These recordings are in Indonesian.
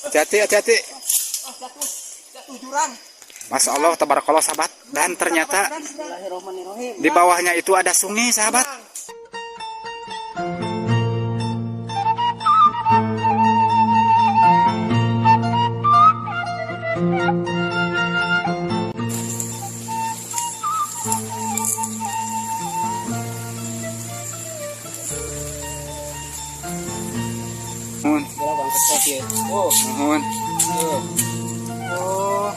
Hati-hati, hati-hati. Jatuh jurang. Masya Allah, tabarakallah sahabat. Dan ternyata di bawahnya itu ada sungai sahabat. Oh, Mohon. oh.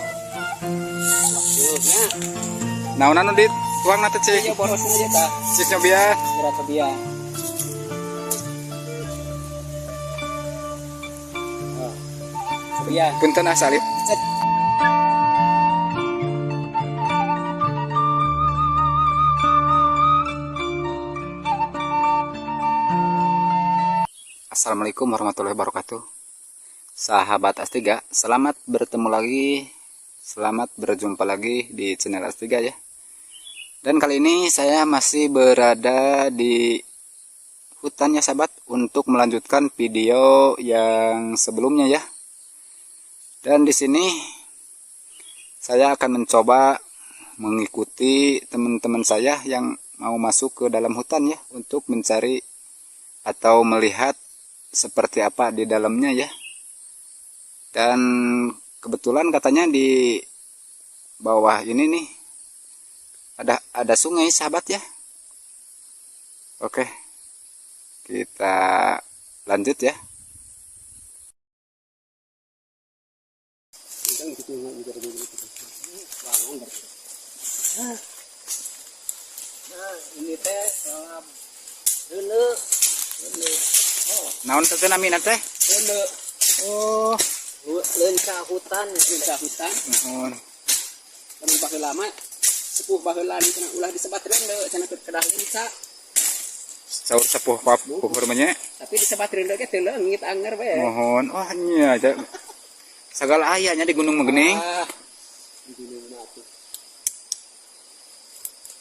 Naunan dit tuang nanti cik. Iya boros aja kak. Cisnya biar. Berapa dia? Biar. Punten asalip. Assalamualaikum warahmatullahi wabarakatuh. Sahabat As3, selamat bertemu lagi, selamat berjumpa lagi di channel As3 ya. Dan kali ini saya masih berada di hutan ya sahabat, untuk melanjutkan video yang sebelumnya ya. Dan di sini saya akan mencoba mengikuti teman-teman saya yang mau masuk ke dalam hutan ya, untuk mencari atau melihat seperti apa di dalamnya ya. Dan kebetulan katanya di bawah ini nih ada sungai sahabat ya. Oke, kita lanjut ya. Nah, ini teh dulu. Naon teh namina teh? Dulu. Oh, Lenca hutan. nuhun. Lamun baheula lama sepuh baheula di cenah ulah disebat reundeuk cenah kedah lenca. Saur sepuh puhur mah nya. Tapi disebat reundeuk ge teu leungit anger we. Mohon. Oh nya sagala ayahnya di Gunung Megening. Di gunung mah atuh.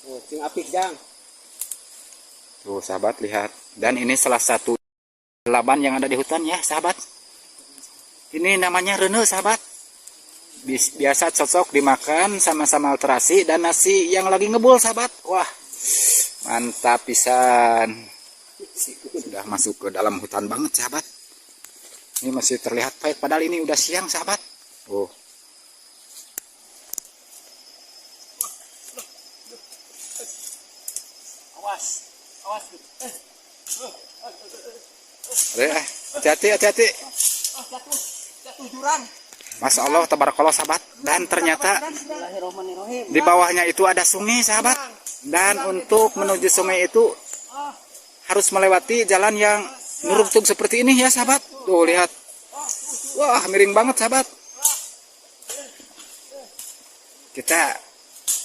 Oh, cing apik jang. Tuh sahabat lihat. Dan ini salah satu laban yang ada di hutan ya sahabat. Ini namanya rene sahabat. Biasa cocok dimakan sama-sama terasi dan nasi yang lagi ngebul sahabat. Wah, mantap pisan. Sudah masuk ke dalam hutan banget sahabat. Ini masih terlihat pahit padahal ini udah siang sahabat. Oh. Awas. Hati-hati, hati-hati. Jatuh jurang. Masya Allah, tabarakallah sahabat. Dan ternyata Bismillahirrahmanirrahim. di bawahnya itu ada sungai sahabat. Dan untuk menuju sungai itu harus melewati jalan yang nuruntung seperti ini ya sahabat. Tuh lihat. Wah, miring banget sahabat. Kita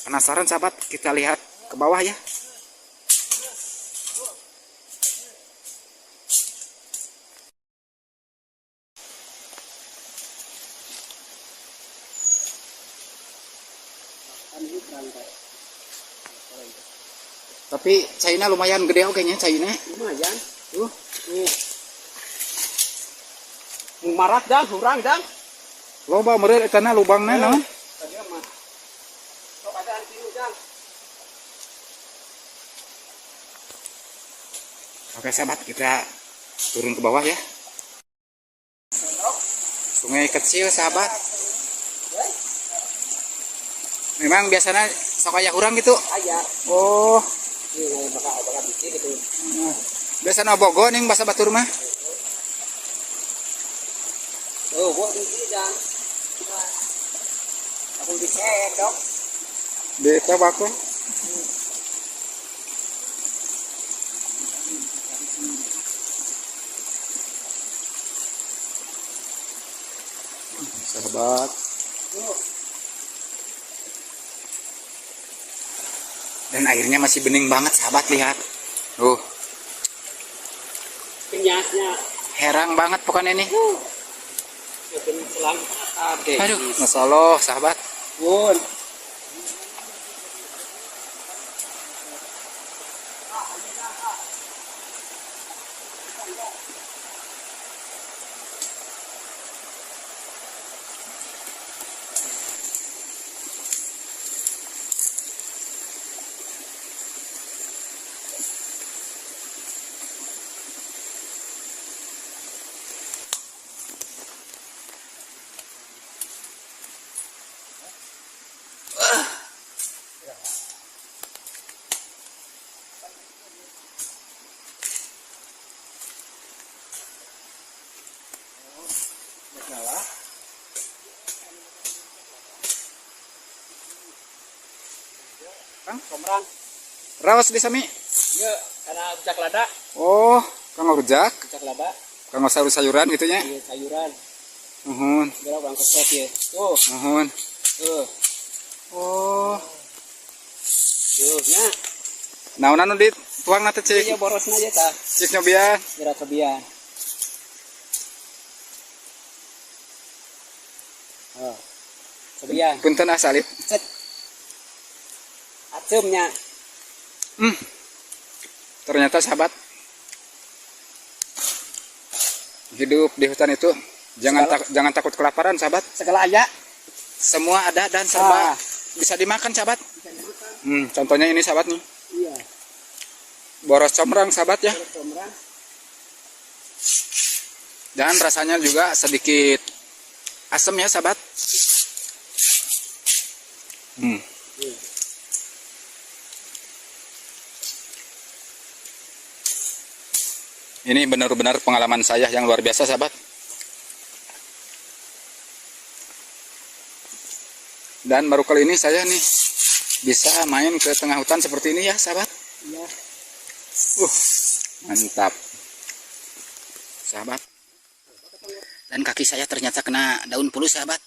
penasaran sahabat, kita lihat ke bawah ya. Tapi cairnya lumayan gede oke nya cairnya. Lumayan. Marat jang, hurang jang. Loba meureun eta na lubangna naon? Tadi mah. Sok ada antiru jang. Oke sahabat, kita turun ke bawah ya. Sungai kecil sahabat. Memang biasanya sok aya urang gitu. Aya. Oh, Ini bakal bikin gitu. biasanya bogo ning basa batur mah. Oh, gua di sini jang. Aku dicek, Dok. Di eta bako. Sahabat. Dan airnya masih bening banget sahabat, lihat. Kenyasnya. Herang banget pokoknya ini. Selang ade. Aduh, Masya Allah sahabat. Bun. Nyala. Kang, Komrang. rawas di sami. Ya, karena rujak lada. Oh, kang rujak, Rujak lada. kang sayur-sayuran gitu nya. Iya, sayuran. Nuhun, Kira orang kepet ya. Tuh, nuhun. tuh. Oh, Tuh, nya. naon anu dit tuang na teh Iya, cik. borosna aja tah. Cik nyobian. Kira kebian. Oh. Kebian. Punten asalip. Cet. Acemnya. Ternyata sahabat, hidup di hutan itu jangan takut kelaparan sahabat. Segala aya. Semua ada dan serba Ah. bisa dimakan sahabat. Contohnya ini sahabat nih, Iya. boros comrang sahabat ya. Terus komrang. Dan rasanya juga sedikit asam ya sahabat. Iya. Ini benar-benar pengalaman saya yang luar biasa sahabat. Dan baru kali ini saya nih bisa main ke tengah hutan seperti ini ya sahabat. Iya. Mantap sahabat. Dan kaki saya ternyata kena daun pulus sahabat.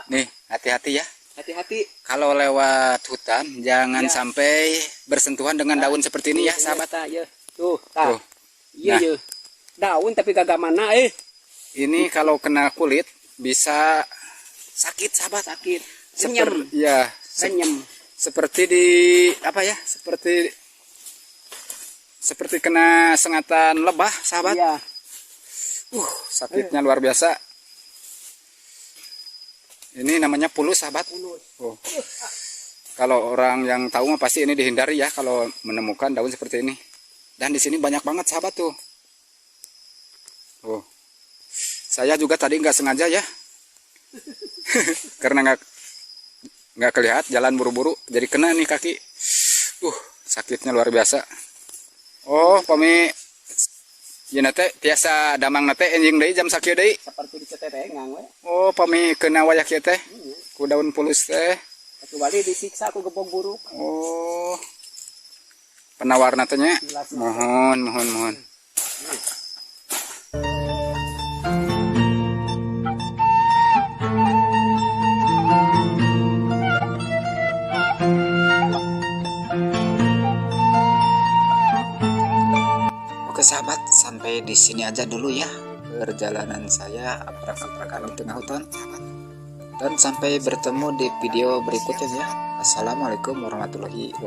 Nih hati-hati ya. Hati-hati. Kalau lewat hutan jangan Ya. sampai bersentuhan dengan daun seperti ini ya sahabat. Tah, ya. Tuh, tah. Tuh. Iya, Nah. ya. Daun tapi kagak mana Ini kalau kena kulit bisa sakit sahabat. sakit. Senyum. Ya, Senyum. seperti di apa ya? Seperti kena sengatan lebah sahabat. Iya. Sakitnya luar biasa. Ini namanya pulus sahabat. Oh. Kalau orang yang tahu mah pasti ini dihindari ya kalau menemukan daun seperti ini. Dan di sini banyak banget sahabat tuh. Oh. Saya juga tadi nggak sengaja ya. Karena nggak kelihatan jalan buru-buru jadi kena nih kaki. Sakitnya luar biasa. Oh, pami yeuna teh tiasa damang na teh enjing deui jam sakieu deui. Seperti diceterengang we. Oh, pami kena wayah kieu teh. Ku daun pulus teh. Kecuali disiksa ku gebong buruk. Oh. Penawarna teh nya. Jelas. Mohon. Oke sahabat, sampai di sini aja dulu ya perjalanan saya aprak-aprakan di tengah hutan. Dan sampai bertemu di video berikutnya ya. Assalamualaikum warahmatullahi wabarakatuh.